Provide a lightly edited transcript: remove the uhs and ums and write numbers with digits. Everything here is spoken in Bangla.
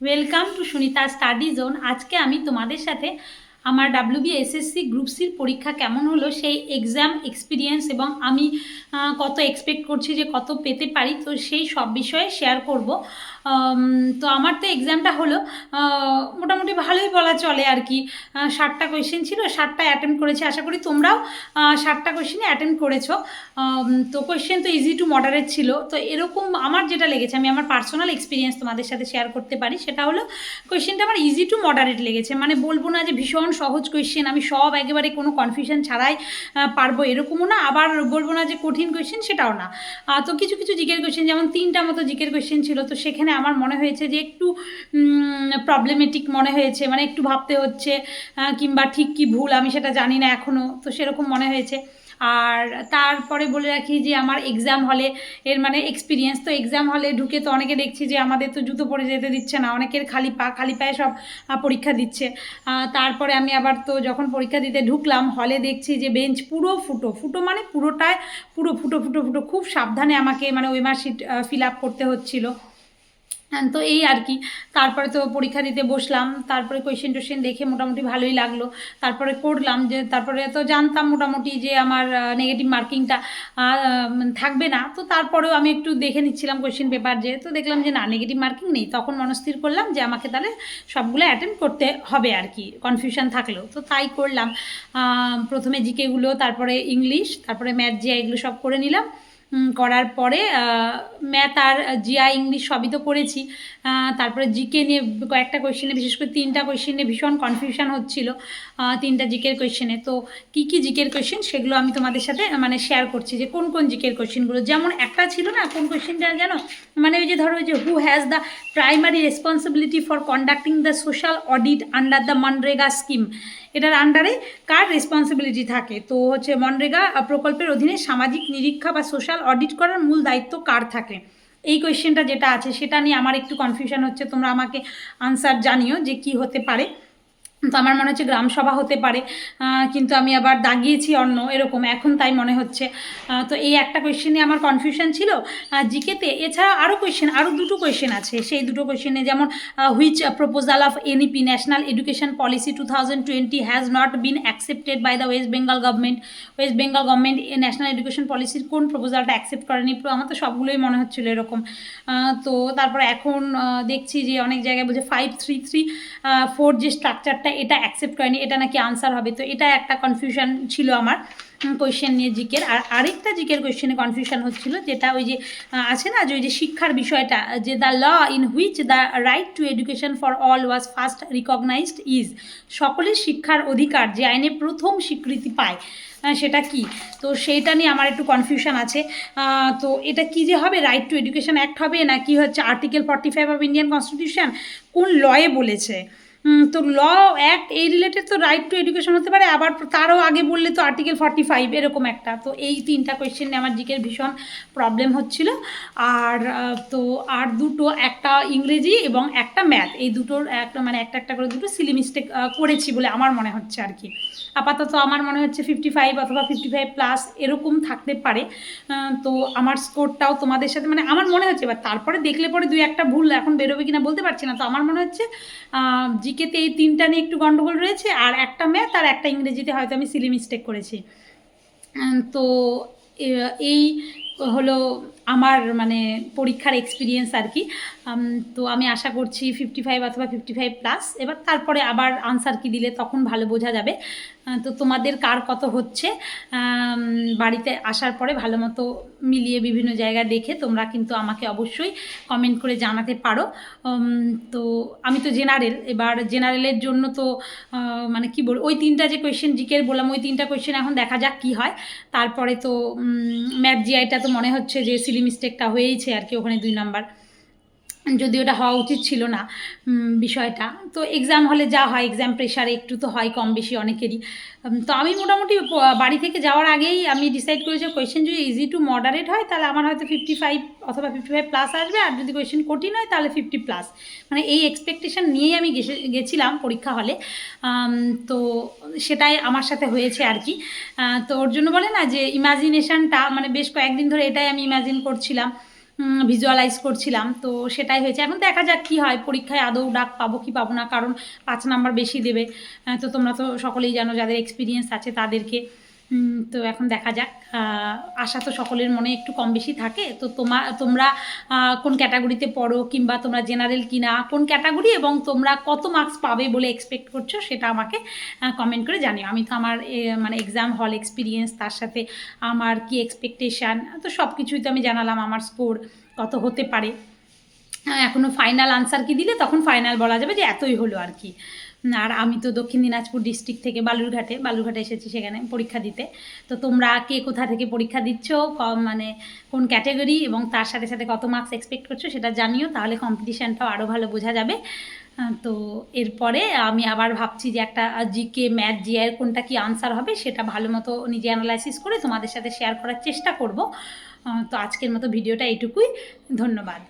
Welcome to Sunita study zone. আজকে আমি তোমাদের সাথে আমার WBSSC গ্রুপ সির পরীক্ষা কেমন হলো সেই এক্সাম এক্সপিরিয়েন্স এবং আমি কত এক্সপেক্ট করছি যে কত পেতে পারি, তো সেই সব বিষয়ে শেয়ার করব। তো আমার তো এক্সামটা হলো মোটামুটি ভালোই বলা চলে আর কি। 60টা কোয়েশ্চেন ছিল, 60টায় অ্যাটেম্প করেছি। আশা করি তোমরাও 60টা কোয়েশ্চেনে অ্যাটেম্প করেছো। তো কোয়েশ্চেন তো ইজি টু মডারেট ছিল। তো এরকম আমার যেটা লেগেছে, আমি আমার পার্সোনাল এক্সপিরিয়েন্স তোমাদের সাথে শেয়ার করতে পারি, সেটা হলো কোয়েশ্চেনটা আমার ইজি টু মডারেট লেগেছে। মানে বলবো না যে ভীষণ সহজ কোয়েশ্চেন, আমি সব একেবারে কোনো কনফিউশন ছাড়াই পারবো এরকমও না, আবার বলবো না যে কঠিন কোয়েশ্চেন, সেটাও না। তো কিছু কিছু জিকের কোয়েশ্চেন, যেমন 3টা মতো জিকের কোয়েশ্চেন ছিল, তো সেখানে আমার মনে হয়েছে যে একটু প্রবলেমেটিক মনে হয়েছে, মানে একটু ভাবতে হচ্ছে, কিংবা ঠিক কি ভুল আমি সেটা জানি না এখনও, তো সেরকম মনে হয়েছে। আর তারপরে বলে রাখি যে আমার এক্সাম হলে এর মানে এক্সপিরিয়েন্স, তো এক্সাম হলে ঢুকে তো অনেকে দেখছি যে আমাদের তো জুতো পরে যেতে দিচ্ছে না, অনেকের খালি পায়ে সব পরীক্ষা দিচ্ছে। তারপরে আমি আবার তো যখন পরীক্ষা দিতে ঢুকলাম হলে, দেখছি যে বেঞ্চ পুরো ফুটো মানে পুরোটায় পুরো ফুটো, খুব সাবধানে আমাকে মানে ওয়েমার শিট ফিল আপ করতে হচ্ছিলো। তো এই আর কি। তারপরে তো পরীক্ষা দিতে বসলাম, তারপরে কোয়েশ্চেন দেখে মোটামুটি ভালোই লাগলো। তারপরে করলাম, যে তারপরে তো জানতাম মোটামুটি যে আমার নেগেটিভ মার্কিংটা থাকবে না, তো তারপরেও আমি একটু দেখে নিচ্ছিলাম কোয়েশ্চেন পেপার, যে তো দেখলাম যে না, নেগেটিভ মার্কিং নেই। তখন মনস্থির করলাম যে আমাকে তাহলে সবগুলো অ্যাটেন্ড করতে হবে আর কি, কনফিউশন থাকলেও। তো তাই করলাম। প্রথমে জিকেগুলো, তারপরে ইংলিশ, তারপরে ম্যাথ, জিআই এগুলো সব করে নিলাম। করার পরে ম্যাথ আর জিআই ইংলিশ সবই তো করেছি। তারপরে জিকে নিয়ে কয়েকটা কোয়েশ্চেনে, বিশেষ করে 3টা কোয়েশ্চেনে ভীষণ কনফিউশন হচ্ছিল, 3টা জিকের কোয়েশ্চেনে। তো কী কী জিকের কোয়েশ্চেন সেগুলো আমি তোমাদের সাথে মানে শেয়ার করছি, যে কোন কোন জিকের কোয়েশ্চেনগুলো। যেমন একটা ছিল না, কোন কোয়েশ্চেনটা জানো, মানে ওই যে ধরো ওই যে who has the primary responsibility for conducting the social audit under the MNREGA scheme. এটার আন্ডারে কার রেসপন্সিবিলিটি থাকে? তো হচ্ছে মনরেগা প্রকল্পের অধীনে সামাজিক নিরীক্ষা বা সোশ্যাল অডিট করার মূল দায়িত্ব কার থাকে? এই কোয়েশ্চেনটা যেটা আছে সেটা নিয়ে আমার একটু কনফিউশন হচ্ছে, তোমরা আমাকে আনসার জানিও যে কি হতে পারে। তো আমার মনে হচ্ছে গ্রামসভা হতে পারে, কিন্তু আমি আবার দাগিয়েছি অন্য এরকম, এখন তাই মনে হচ্ছে। তো এই একটা কোয়েশ্চেনে আমার কনফিউশন ছিল জিকেতে। এছাড়া আরও কোয়েশ্চেন, আরও দুটো কোয়েশ্চেন আছে, সেই দুটো কোয়েশ্চেনে যেমন which proposal of NEP national education policy 2020 has not been accepted by the West Bengal government. West Bengal government national education পলিসির কোন প্রপোজালটা অ্যাকসেপ্ট করেনি? আমার তো সবগুলোই মনে হচ্ছিলো এরকম। তো তারপরে এখন দেখছি যে অনেক জায়গায় বলছে 5334 যে স্ট্রাকচারটা, এটা অ্যাকসেপ্ট করেনি, এটা নাকি আনসার হবে। তো এটা একটা কনফিউশন ছিল আমার কোয়েশ্চেন নিয়ে জিকের। আর আরেকটা জিকের কোয়েশ্চেনে কনফিউশন হচ্ছিল, যেটা ওই যে আছে না, যে ওই যে শিক্ষার বিষয়টা, যে the law in which the right to education for all was first recognised is. সকলের শিক্ষার অধিকার যে আইনে প্রথম স্বীকৃতি পায়, সেটা কি? তো সেইটা নিয়ে আমার একটু কনফিউশন আছে। তো এটা কি যে হবে, রাইট টু এডুকেশন অ্যাক্ট হবে, না কি হচ্ছে আর্টিকেল 45 অফ ইন্ডিয়ান কনস্টিটিউশন, কোন লয়ে বলেছে? তো ল অ্যাক্ট এই রিলেটেড তো রাইট টু এডুকেশন হতে পারে, আবার তারও আগে বললে তো আর্টিকেল 45 এরকম একটা। তো এই 3টা কোয়েশ্চেন নিয়ে আমার জিকের ভীষণ প্রবলেম হচ্ছিল। আর তো আর দুটো, একটা ইংরেজি এবং একটা ম্যাথ, এই দুটোর একটা মানে একটা করে দুটো সিলি মিস্টেক করেছি বলে আমার মনে হচ্ছে আর কি। আপাতত আমার মনে হচ্ছে 55 অথবা 55+ এরকম থাকতে পারে। তো আমার স্কোরটাও তোমাদের সাথে মানে আমার মনে হচ্ছে, এবার তারপরে দেখলে পরে 2-1টা ভুল এখন বেরোবে কিনা বলতে পারছি না। তো আমার মনে হচ্ছে জিকেতে এই 3টা নিয়ে একটু গন্ডগোল রয়েছে, আর একটা ম্যাথ আর একটা ইংরেজিতে হয়তো আমি সিলি মিস্টেক করেছি। তো এই হলো আমার মানে পরীক্ষার এক্সপিরিয়েন্স আর কি। তো আমি আশা করছি 55 অথবা 55+। এবার তারপরে আবার আনসার কি দিলে তখন ভালো বোঝা যাবে। তো তোমাদের কার কত হচ্ছে বাড়িতে আসার পরে ভালো মতো মিলিয়ে বিভিন্ন জায়গায় দেখে তোমরা কিন্তু আমাকে অবশ্যই কমেন্ট করে জানাতে পারো। তো আমি তো জেনারেল, এবার জেনারেলের জন্য তো মানে কি বল, ওই 3টা যে কোয়েশ্চেন জিকের বললাম, ওই 3টা কোয়েশ্চেন এখন দেখা যাক কি হয়। তারপরে তো ম্যাথ জিআইটা তো মনে হচ্ছে যে সিলি মিস্টেকটা হয়েইছে আর কি, ওখানে 2 নাম্বার, যদি ওটা হওয়া উচিত ছিল না বিষয়টা। তো এক্সাম হলে যা হয়, এক্সাম প্রেশারে একটু তো হয় কম বেশি অনেকেরই। তো আমি মোটামুটি বাড়ি থেকে যাওয়ার আগেই আমি ডিসাইড করেছি কোয়েশ্চেন যদি ইজি টু মডারেট হয় তাহলে আমার হয়তো 55 অথবা 55+ আসবে, আর যদি কোয়েশ্চেন কঠিন হয় তাহলে 50+। মানে এই এক্সপেকটেশন নিয়েই আমি গেছিলাম পরীক্ষা হলে। তো সেটাই আমার সাথে হয়েছে আর কি। তো ওর জন্য বলে না যে ইমাজিনেশানটা, মানে বেশ কয়েকদিন ধরে এটাই আমি ইমাজিন করছিলাম ভিজুয়ালাইজ করছিলাম, তো সেটাই হয়েছে। এখন দেখা যাক কী হয়, পরীক্ষায় আদৌ ডাক পাবো কি পাবো না, কারণ 5 নাম্বার বেশি দেবে। তো তোমরা তো সকলেই জানো যাদের এক্সপিরিয়েন্স আছে তাদেরকে। তো এখন দেখা যাক। আশা তো সকলের মনে একটু কম বেশি থাকে। তো তোমরা কোন ক্যাটাগরিতে পড়ো, কিংবা তোমরা জেনারেল কিনা, কোন ক্যাটাগরি, এবং তোমরা কত মার্কস পাবে বলে এক্সপেক্ট করছো সেটা আমাকে কমেন্ট করে জানিও। আমি তো আমার মানে এক্সাম হল এক্সপিরিয়েন্স, তার সাথে আমার কি এক্সপেকটেশান, তো সব কিছুই তো আমি জানালাম, আমার স্কোর কত হতে পারে। এখনও ফাইনাল আনসার কি দিলে তখন ফাইনাল বলা যাবে যে এতই হলো আর কি। আর আমি তো দক্ষিণ দিনাজপুর ডিস্ট্রিক্ট থেকে বালুরঘাটে এসেছি সেখানে পরীক্ষা দিতে। তো তোমরা কে কোথা থেকে পরীক্ষা দিচ্ছ, মানে কোন ক্যাটাগরি, এবং তার সাথে সাথে কত মার্কস এক্সপেক্ট করছো সেটা জানিও, তাহলে কম্পিটিশানটাও আরও ভালো বোঝা যাবে। তো এরপরে আমি আবার ভাবছি যে একটা জিকে, ম্যাথ, জিআই কোনটা কি আনসার হবে সেটা ভালো মতো নিজে অ্যানালাইসিস করে তোমাদের সাথে শেয়ার করার চেষ্টা করব। তো আজকের মতো ভিডিওটা এইটুকুই। ধন্যবাদ।